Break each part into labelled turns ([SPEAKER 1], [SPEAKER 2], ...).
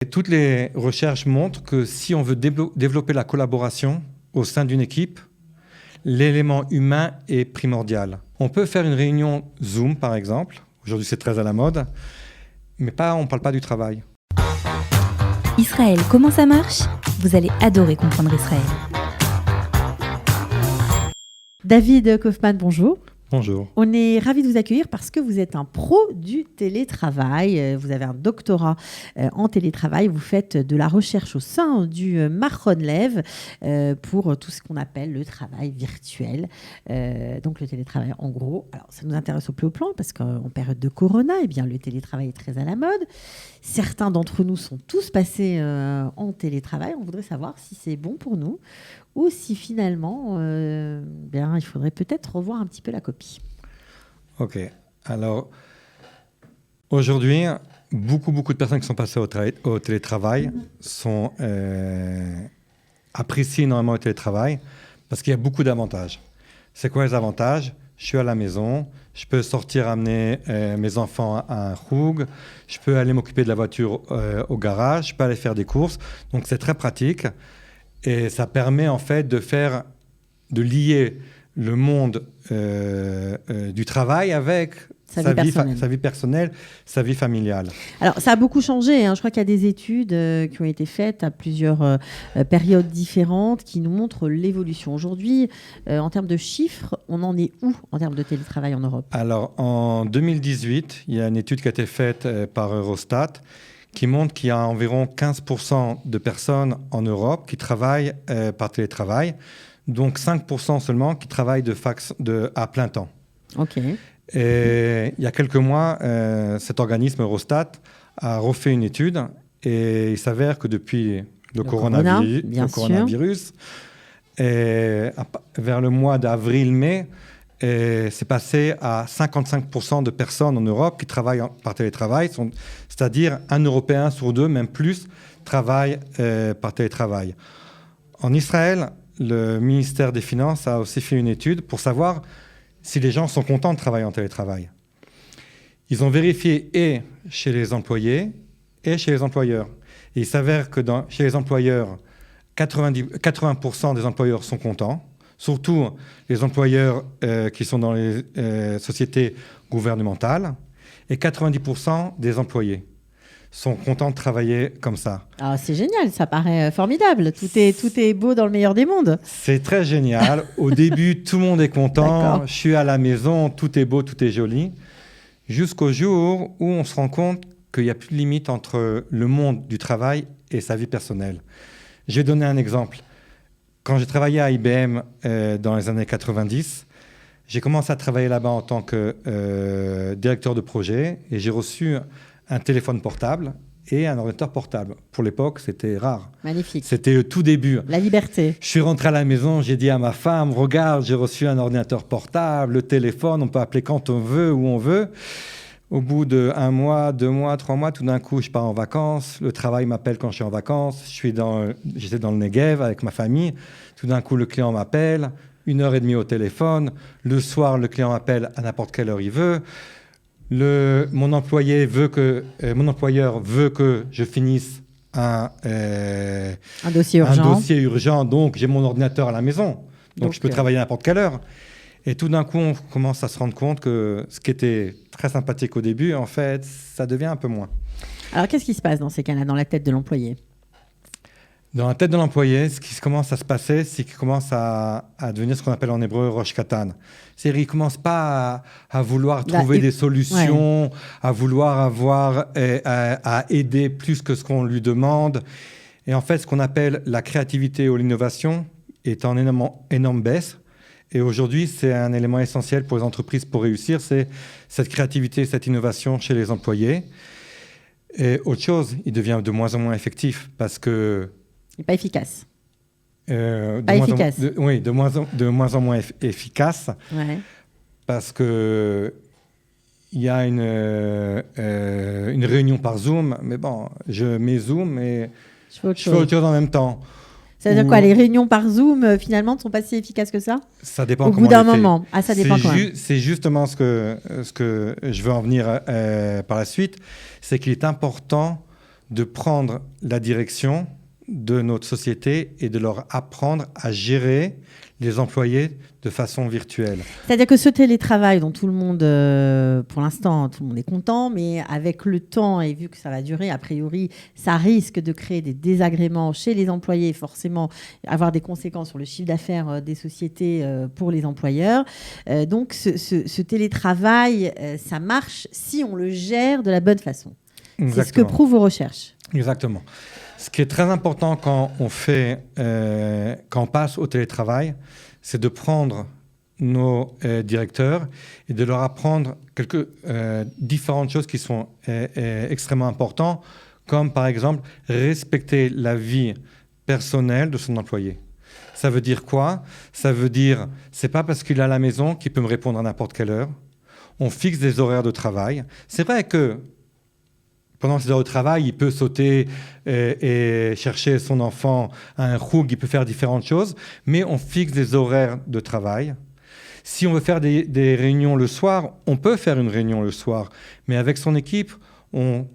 [SPEAKER 1] Et toutes les recherches montrent que si on veut développer la collaboration au sein d'une équipe, l'élément humain est primordial. On peut faire une réunion Zoom, par exemple. Aujourd'hui, c'est très à la mode. Mais on ne parle pas du travail.
[SPEAKER 2] Israël, comment ça marche ? Vous allez adorer comprendre Israël.
[SPEAKER 3] David Kaufmann, bonjour.
[SPEAKER 1] Bonjour.
[SPEAKER 3] On est ravis de vous accueillir parce que vous êtes un pro du télétravail. Vous avez un doctorat en télétravail. Vous faites de la recherche au sein du Machon Lev pour tout ce qu'on appelle le travail virtuel. Donc le télétravail en gros. Alors ça nous intéresse au plus haut plan parce qu'en période de Corona, eh bien, le télétravail est très à la mode. Certains d'entre nous sont tous passés en télétravail. On voudrait savoir si c'est bon pour nous ou si finalement, il faudrait peut-être revoir un petit peu la copie.
[SPEAKER 1] Ok. Alors, aujourd'hui, beaucoup de personnes qui sont passées au télétravail apprécient énormément le télétravail parce qu'il y a beaucoup d'avantages. C'est quoi les avantages ? Je suis à la maison, je peux sortir amener mes enfants à un khoug, je peux aller m'occuper de la voiture au garage, je peux aller faire des courses. Donc, c'est très pratique. Et ça permet en fait de lier le monde du travail avec sa vie personnelle, sa vie familiale.
[SPEAKER 3] Alors, ça a beaucoup changé. Je crois qu'il y a des études qui ont été faites à plusieurs périodes différentes qui nous montrent l'évolution. Aujourd'hui, en termes de chiffres, on en est où en termes de télétravail en Europe ?
[SPEAKER 1] Alors, en 2018, il y a une étude qui a été faite par Eurostat qui montre qu'il y a environ 15% de personnes en Europe qui travaillent par télétravail, donc 5% seulement qui travaillent à plein temps.
[SPEAKER 3] Ok.
[SPEAKER 1] Et il y a quelques mois, cet organisme Eurostat a refait une étude et il s'avère que depuis le coronavirus, vers le mois d'avril-mai, c'est passé à 55% de personnes en Europe qui travaillent par télétravail, c'est-à-dire un Européen sur deux, même plus, travaille par télétravail. En Israël, le ministère des Finances a aussi fait une étude pour savoir si les gens sont contents de travailler en télétravail. Ils ont vérifié et chez les employés et chez les employeurs. Et il s'avère que chez les employeurs, 80% des employeurs sont contents, surtout les employeurs qui sont dans les sociétés gouvernementales, et 90% des employés sont contents de travailler comme ça.
[SPEAKER 3] Ah, c'est génial, ça paraît formidable. Tout est beau dans le meilleur des mondes.
[SPEAKER 1] C'est très génial. Au début, tout le monde est content.
[SPEAKER 3] D'accord.
[SPEAKER 1] Je suis à la maison, tout est beau, tout est joli. Jusqu'au jour où on se rend compte qu'il n'y a plus de limite entre le monde du travail et sa vie personnelle. Je vais donner un exemple. Quand j'ai travaillé à IBM dans les années 90, j'ai commencé à travailler là-bas en tant que directeur de projet et j'ai reçu un téléphone portable et un ordinateur portable. Pour l'époque, c'était rare.
[SPEAKER 3] Magnifique.
[SPEAKER 1] C'était le tout début.
[SPEAKER 3] La liberté.
[SPEAKER 1] Je suis rentré à la maison, j'ai dit à ma femme, regarde, j'ai reçu un ordinateur portable, le téléphone, on peut appeler quand on veut, où on veut. Au bout de 1 mois, 2 mois, 3 mois, tout d'un coup, je pars en vacances. Le travail m'appelle quand je suis en vacances. J'étais dans le Negev avec ma famille. Tout d'un coup, le client m'appelle. 1h30 au téléphone. Le soir, le client m'appelle à n'importe quelle heure il veut. Mon employeur veut que je finisse un
[SPEAKER 3] dossier
[SPEAKER 1] urgent. Donc, j'ai mon ordinateur à la maison. Donc je peux travailler à n'importe quelle heure. Et tout d'un coup, on commence à se rendre compte que ce qui était très sympathique au début, en fait, ça devient un peu moins.
[SPEAKER 3] Alors, qu'est-ce qui se passe dans ces cas-là, dans la tête de l'employé ?
[SPEAKER 1] Dans la tête de l'employé, ce qui commence à se passer, c'est qu'il commence à devenir ce qu'on appelle en hébreu Rosh Katan. C'est-à-dire qu'il ne commence pas à vouloir trouver des solutions, à vouloir à aider plus que ce qu'on lui demande. Et en fait, ce qu'on appelle la créativité ou l'innovation est en énorme baisse. Et aujourd'hui, c'est un élément essentiel pour les entreprises pour réussir, c'est cette créativité, cette innovation chez les employés. Et autre chose, il devient de moins en moins effectif parce que...
[SPEAKER 3] Il n'est pas efficace.
[SPEAKER 1] De moins en moins efficace.
[SPEAKER 3] Ouais.
[SPEAKER 1] Parce qu'il y a une réunion par Zoom, mais bon, je mets Zoom et je fais autre chose en même temps.
[SPEAKER 3] Ça veut dire quoi ? Les réunions par Zoom, finalement, ne sont pas si efficaces que ça ?
[SPEAKER 1] Ça dépend
[SPEAKER 3] au bout d'un moment. Ah, ça dépend quand même.
[SPEAKER 1] C'est justement ce que je veux en venir par la suite. C'est qu'il est important de prendre la direction de notre société et de leur apprendre à gérer les employés de façon virtuelle.
[SPEAKER 3] C'est-à-dire que ce télétravail dont tout le monde, pour l'instant, tout le monde est content, mais avec le temps et vu que ça va durer, a priori, ça risque de créer des désagréments chez les employés, forcément avoir des conséquences sur le chiffre d'affaires des sociétés pour les employeurs. Donc ce télétravail, ça marche si on le gère de la bonne façon.
[SPEAKER 1] Exactement.
[SPEAKER 3] C'est ce que prouvent vos recherches.
[SPEAKER 1] Exactement. Ce qui est très important quand on passe au télétravail, c'est de prendre nos directeurs et de leur apprendre quelques différentes choses qui sont extrêmement importantes, comme par exemple respecter la vie personnelle de son employé. Ça veut dire quoi? Ça veut dire, c'est pas parce qu'il est à la maison qu'il peut me répondre à n'importe quelle heure. On fixe des horaires de travail. C'est vrai que pendant ses heures de travail, il peut sauter et chercher son enfant à un roug, il peut faire différentes choses, mais on fixe des horaires de travail. Si on veut faire des réunions le soir, on peut faire une réunion le soir, mais avec son équipe, on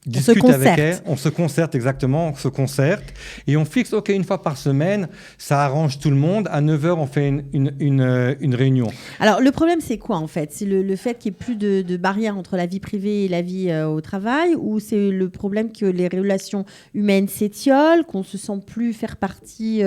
[SPEAKER 1] discute avec elle, on se concerte exactement, on se concerte et on fixe, OK, une fois par semaine, ça arrange tout le monde. À 9h, on fait une réunion.
[SPEAKER 3] Alors, le problème, c'est quoi en fait? C'est le fait qu'il n'y ait plus de barrière entre la vie privée et la vie au travail, ou c'est le problème que les relations humaines s'étiolent, qu'on ne se sent plus faire partie,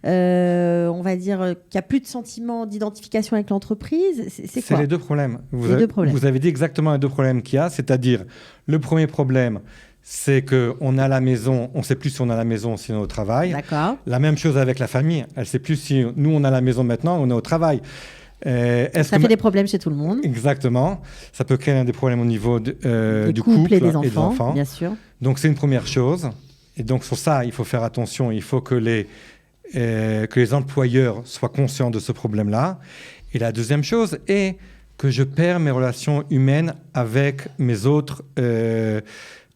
[SPEAKER 3] on va dire, qu'il n'y a plus de sentiment d'identification avec l'entreprise? C'est quoi?
[SPEAKER 1] C'est les deux problèmes.
[SPEAKER 3] Vous
[SPEAKER 1] avez dit exactement les deux problèmes qu'il y a, c'est-à-dire le premier problème, c'est qu'on est à la maison, on ne sait plus si on est à la maison ou si on est au travail.
[SPEAKER 3] D'accord.
[SPEAKER 1] La même chose avec la famille. Elle ne sait plus si nous, on est à la maison maintenant ou on est au travail.
[SPEAKER 3] Ça fait des problèmes chez tout le monde.
[SPEAKER 1] Exactement. Ça peut créer des problèmes au niveau du
[SPEAKER 3] couple et des enfants, bien sûr.
[SPEAKER 1] Donc, c'est une première chose. Et donc, sur ça, il faut faire attention. Il faut que les employeurs soient conscients de ce problème-là. Et la deuxième chose est que je perds mes relations humaines avec mes autres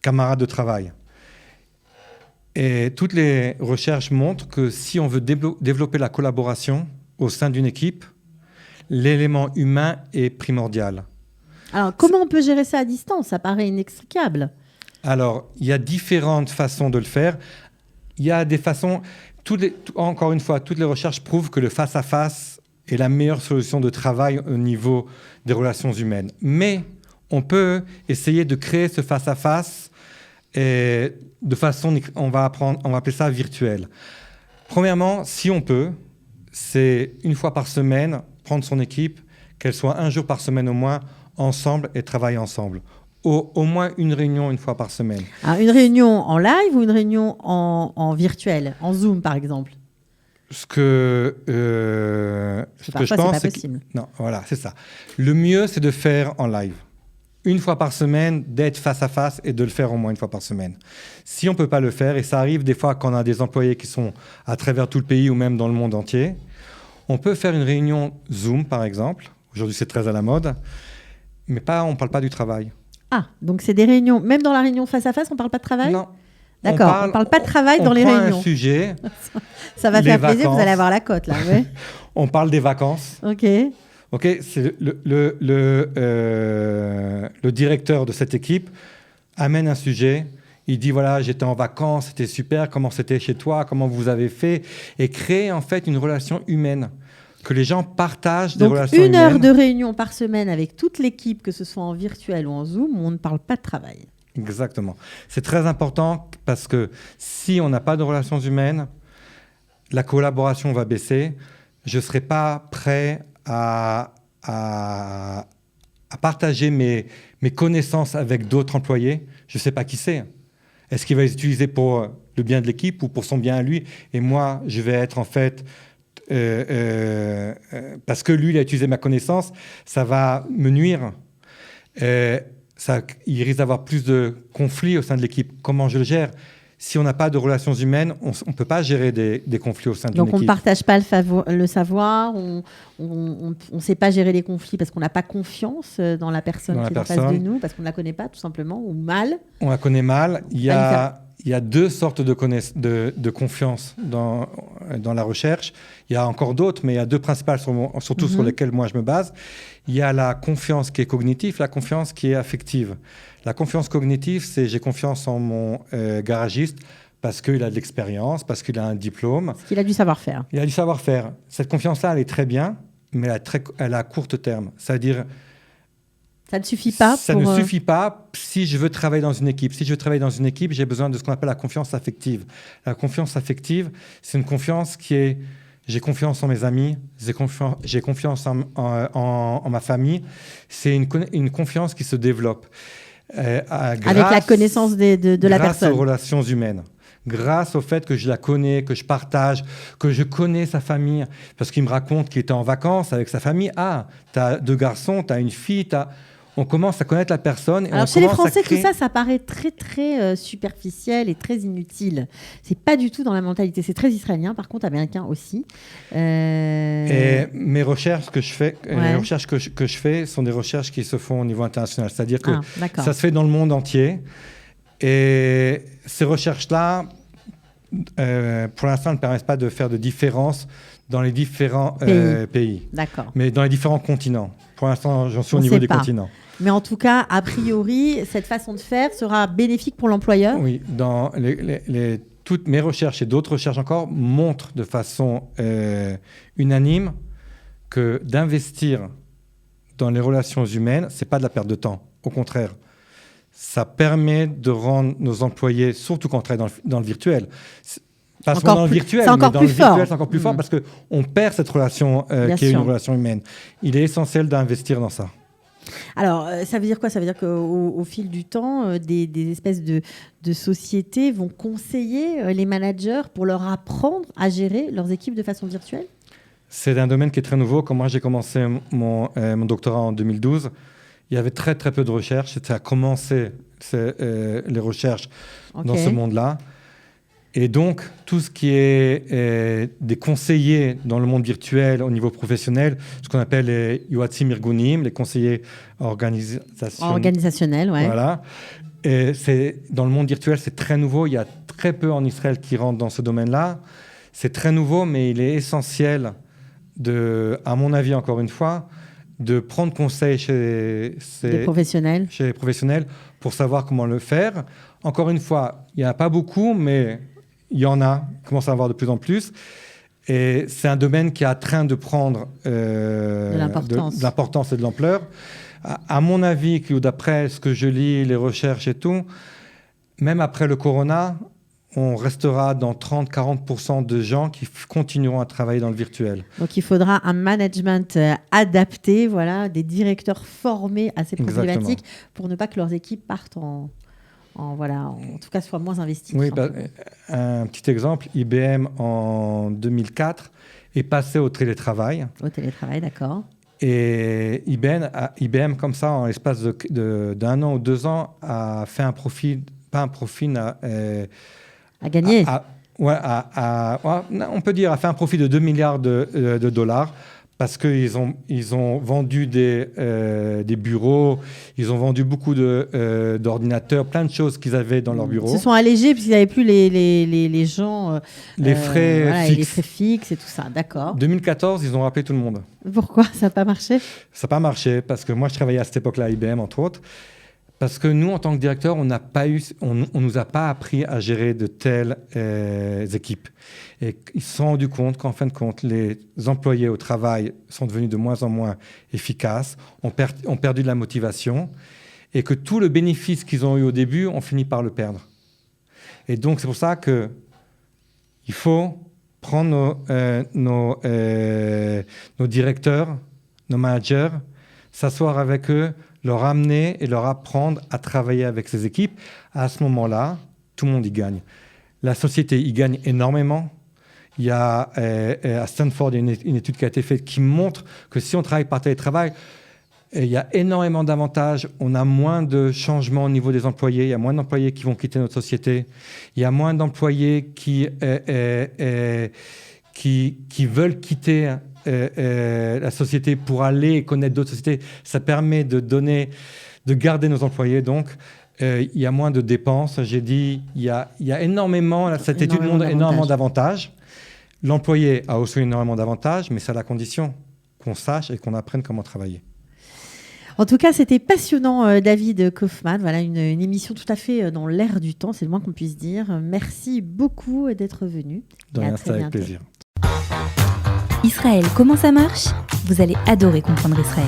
[SPEAKER 1] camarades de travail. Et toutes les recherches montrent que si on veut développer la collaboration au sein d'une équipe, l'élément humain est primordial.
[SPEAKER 3] Alors, comment on peut gérer ça à distance? Ça paraît inextricable.
[SPEAKER 1] Alors, il y a différentes façons de le faire. Il y a des façons... Encore une fois, toutes les recherches prouvent que le face-à-face est la meilleure solution de travail au niveau des relations humaines. Mais on peut essayer de créer ce face-à-face de façon, on va appeler ça virtuel. Premièrement, si on peut, c'est une fois par semaine, prendre son équipe, qu'elle soit un jour par semaine au moins, ensemble et travailler ensemble. Au moins une réunion une fois par semaine.
[SPEAKER 3] Alors, une réunion en live ou une réunion en virtuel, en Zoom par exemple?
[SPEAKER 1] Ce que je pense, c'est que... Non, voilà, c'est ça. Le mieux, c'est de faire en live. Une fois par semaine, d'être face à face et de le faire au moins une fois par semaine. Si on ne peut pas le faire, et ça arrive des fois quand on a des employés qui sont à travers tout le pays ou même dans le monde entier, on peut faire une réunion Zoom, par exemple. Aujourd'hui, c'est très à la mode. Mais on ne parle pas du travail.
[SPEAKER 3] Ah, donc c'est des réunions. Même dans la réunion face à face, on ne parle pas de travail?
[SPEAKER 1] Non.
[SPEAKER 3] D'accord, on ne parle pas de travail dans les réunions.
[SPEAKER 1] On prend un sujet.
[SPEAKER 3] Ça va faire plaisir, vous allez avoir la cote là. Ouais.
[SPEAKER 1] On parle des vacances.
[SPEAKER 3] OK,
[SPEAKER 1] c'est le directeur de cette équipe amène un sujet. Il dit, voilà, j'étais en vacances, c'était super, comment c'était chez toi, comment vous avez fait, et créer en fait une relation humaine, que les gens partagent des relations humaines.
[SPEAKER 3] Donc, 1 heure de réunion par semaine avec toute l'équipe, que ce soit en virtuel ou en Zoom, où on ne parle pas de travail.
[SPEAKER 1] Exactement. C'est très important parce que si on n'a pas de relations humaines, la collaboration va baisser. Je ne serai pas prêt à partager mes connaissances avec d'autres employés. Je ne sais pas qui c'est. Est-ce qu'il va les utiliser pour le bien de l'équipe ou pour son bien à lui? Et moi, je vais être en fait... parce que lui, il a utilisé ma connaissance, ça va me nuire. Il risque d'avoir plus de conflits au sein de l'équipe. Comment je le gère? Si on n'a pas de relations humaines, on ne peut pas gérer des conflits au sein d'une équipe.
[SPEAKER 3] Donc on ne partage pas le savoir, on ne sait pas gérer les conflits parce qu'on n'a pas confiance dans la personne qui est en face de nous, parce qu'on ne la connaît pas tout simplement, ou mal.
[SPEAKER 1] On la connaît mal. Il y a il y a deux sortes de confiance dans la recherche. Il y a encore d'autres, mais il y a deux principales, surtout sur lesquelles moi je me base. Il y a la confiance qui est cognitive, la confiance qui est affective. La confiance cognitive, c'est j'ai confiance en mon garagiste parce qu'il a de l'expérience, parce qu'il a un diplôme.
[SPEAKER 3] Parce qu'il a du savoir-faire.
[SPEAKER 1] Il a du savoir-faire. Cette confiance-là, elle est très bien, mais elle a à court terme. C'est-à-dire...
[SPEAKER 3] Ça ne suffit pas
[SPEAKER 1] Ça ne suffit pas si je veux travailler dans une équipe. Si je veux travailler dans une équipe, j'ai besoin de ce qu'on appelle la confiance affective. La confiance affective, c'est une confiance qui est... J'ai confiance en mes amis, j'ai confiance en ma famille. C'est une confiance qui se développe.
[SPEAKER 3] Avec la connaissance de la personne.
[SPEAKER 1] Grâce aux relations humaines. Grâce au fait que je la connais, que je partage, que je connais sa famille. Parce qu'il me raconte qu'il était en vacances avec sa famille. Ah, tu as 2 garçons, tu as une fille, on commence à connaître la personne. Et
[SPEAKER 3] alors, chez les Français, tout ça paraît très, très superficiel et très inutile. C'est pas du tout dans la mentalité. C'est très israélien, par contre, américain aussi.
[SPEAKER 1] Et mes recherches que je fais, les recherches que je fais sont des recherches qui se font au niveau international. C'est-à-dire que ça se fait dans le monde entier. Et ces recherches-là, pour l'instant, ne permettent pas de faire de différence dans les différents pays.
[SPEAKER 3] D'accord.
[SPEAKER 1] Mais dans les différents continents. Pour l'instant, j'en suis au niveau des continents.
[SPEAKER 3] Mais en tout cas, a priori, cette façon de faire sera bénéfique pour l'employeur.
[SPEAKER 1] Oui, dans toutes mes recherches et d'autres recherches encore montrent de façon unanime que d'investir dans les relations humaines, ce n'est pas de la perte de temps. Au contraire, ça permet de rendre nos employés, surtout quand on travaille dans le virtuel, pas seulement dans le virtuel, mais dans le virtuel, c'est encore plus fort parce qu'on perd cette relation qui est une relation humaine. Il est essentiel d'investir dans ça.
[SPEAKER 3] Alors, ça veut dire quoi ? Ça veut dire qu'au fil du temps, des espèces de sociétés vont conseiller les managers pour leur apprendre à gérer leurs équipes de façon virtuelle ?
[SPEAKER 1] C'est un domaine qui est très nouveau. Quand moi j'ai commencé mon doctorat en 2012, il y avait très très peu de recherches. Ça a commencé les recherches dans ce monde-là. Et donc, tout ce qui est des conseillers dans le monde virtuel au niveau professionnel, ce qu'on appelle les yoatzim irgunim, les conseillers organisationnels.
[SPEAKER 3] Ouais.
[SPEAKER 1] Voilà. Et dans le monde virtuel, c'est très nouveau. Il y a très peu en Israël qui rentrent dans ce domaine-là. C'est très nouveau, mais il est essentiel, à mon avis, encore une fois, de prendre conseil chez les professionnels pour savoir comment le faire. Encore une fois, il n'y en a pas beaucoup, mais il y en a, il commence à avoir de plus en plus. Et c'est un domaine qui est en train de prendre de l'importance et de l'ampleur. À mon avis, d'après ce que je lis, les recherches et tout, même après le corona, on restera dans 30-40% de gens qui continueront à travailler dans le virtuel.
[SPEAKER 3] Donc, il faudra un management adapté, voilà, des directeurs formés à ces problématiques pour ne pas que leurs équipes partent en tout cas, soient moins investis.
[SPEAKER 1] Oui, un petit exemple, IBM en 2004 est passé au télétravail.
[SPEAKER 3] Au télétravail, d'accord.
[SPEAKER 1] Et IBM, comme ça, en l'espace d'un an ou 2 ans, a fait un profit,
[SPEAKER 3] à gagner.
[SPEAKER 1] On peut dire, a fait un profit de 2 milliards de dollars parce qu'ils ont vendu des bureaux, ils ont vendu beaucoup d'ordinateurs, plein de choses qu'ils avaient dans leurs bureaux.
[SPEAKER 3] Ils se sont allégés puisqu'ils n'avaient plus les gens...
[SPEAKER 1] les frais fixes.
[SPEAKER 3] Les frais fixes et tout ça, d'accord.
[SPEAKER 1] 2014, ils ont rappelé tout le monde.
[SPEAKER 3] Pourquoi ? Ça n'a pas marché ?
[SPEAKER 1] Ça n'a pas marché parce que moi, je travaillais à cette époque-là à IBM, entre autres. Parce que nous, en tant que directeur, on nous a pas appris à gérer de telles équipes. Et ils se sont rendus compte qu'en fin de compte, les employés au travail sont devenus de moins en moins efficaces, ont perdu de la motivation, et que tout le bénéfice qu'ils ont eu au début, on finit par le perdre. Et donc, c'est pour ça qu'il faut prendre nos directeurs, nos managers, s'asseoir avec eux, leur amener et leur apprendre à travailler avec ces équipes. À ce moment-là, tout le monde y gagne. La société y gagne énormément. Il y a à Stanford, il y a une étude qui a été faite qui montre que si on travaille par télétravail, il y a énormément d'avantages. On a moins de changements au niveau des employés. Il y a moins d'employés qui vont quitter notre société. Il y a moins d'employés qui veulent quitter la société pour aller connaître d'autres sociétés. Ça permet de garder nos employés. Donc, il y a moins de dépenses. J'ai dit, il y a énormément, cette étude montre énormément d'avantages. L'employé a aussi énormément d'avantages, mais c'est à la condition qu'on sache et qu'on apprenne comment travailler.
[SPEAKER 3] En tout cas, c'était passionnant, David Kaufmann. Voilà, une émission tout à fait dans l'air du temps, c'est le moins qu'on puisse dire. Merci beaucoup d'être venu.
[SPEAKER 1] De rien, c'était avec plaisir.
[SPEAKER 2] Israël, comment ça marche ? Vous allez adorer comprendre Israël.